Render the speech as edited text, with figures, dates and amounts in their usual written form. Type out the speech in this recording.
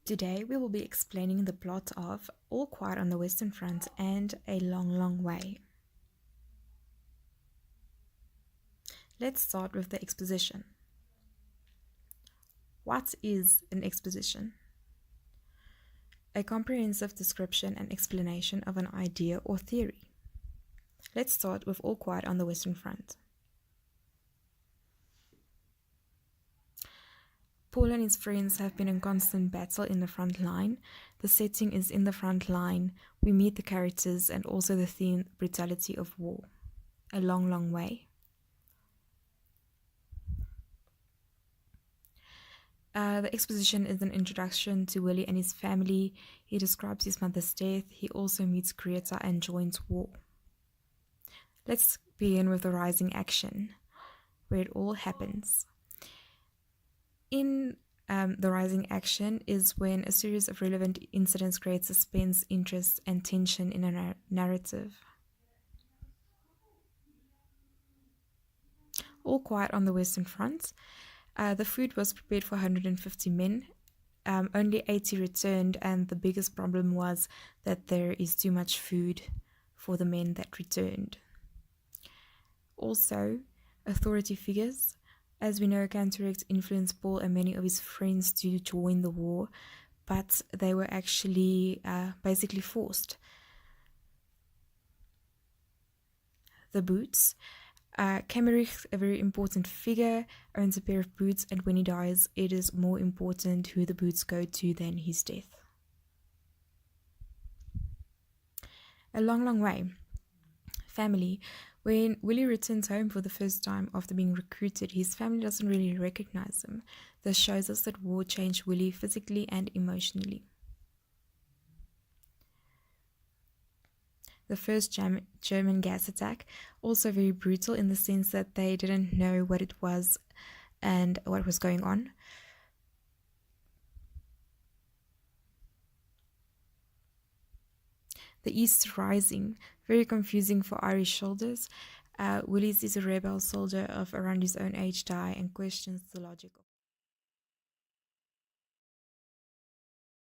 Today we will be explaining the plot of All Quiet on the Western Front and A Long, Long Way. Let's start with the exposition. What is an exposition? A comprehensive description and explanation of an idea or theory. Let's start with All Quiet on the Western Front. Paul and his friends have been in constant battle in the front line. The setting is in the front line. We meet the characters and also the theme, brutality of war. A long, long way. The exposition is an introduction to Willie and his family. He describes his mother's death. He also meets Greta and joins war. Let's begin with the rising action, where it all happens. In the rising action is when a series of relevant incidents create suspense, interest, and tension in a narrative. All Quiet on the Western Front. The food was prepared for 150 men. Only 80 returned, and the biggest problem was that there is too much food for the men that returned. Also, authority figures. As we know, Cantorix influenced Paul and many of his friends to join the war, but they were actually basically forced. The boots. Kamerich, a very important figure, owns a pair of boots, and when he dies, it is more important who the boots go to than his death. A long, long way. Family. When Willie returns home for the first time after being recruited, his family doesn't really recognize him. This shows us that war changed Willie physically and emotionally. The first German gas attack, also very brutal in the sense that they didn't know what it was and what was going on. The East Rising, very confusing for Irish soldiers. Willie is a rebel soldier of around his own age die and questions the logic of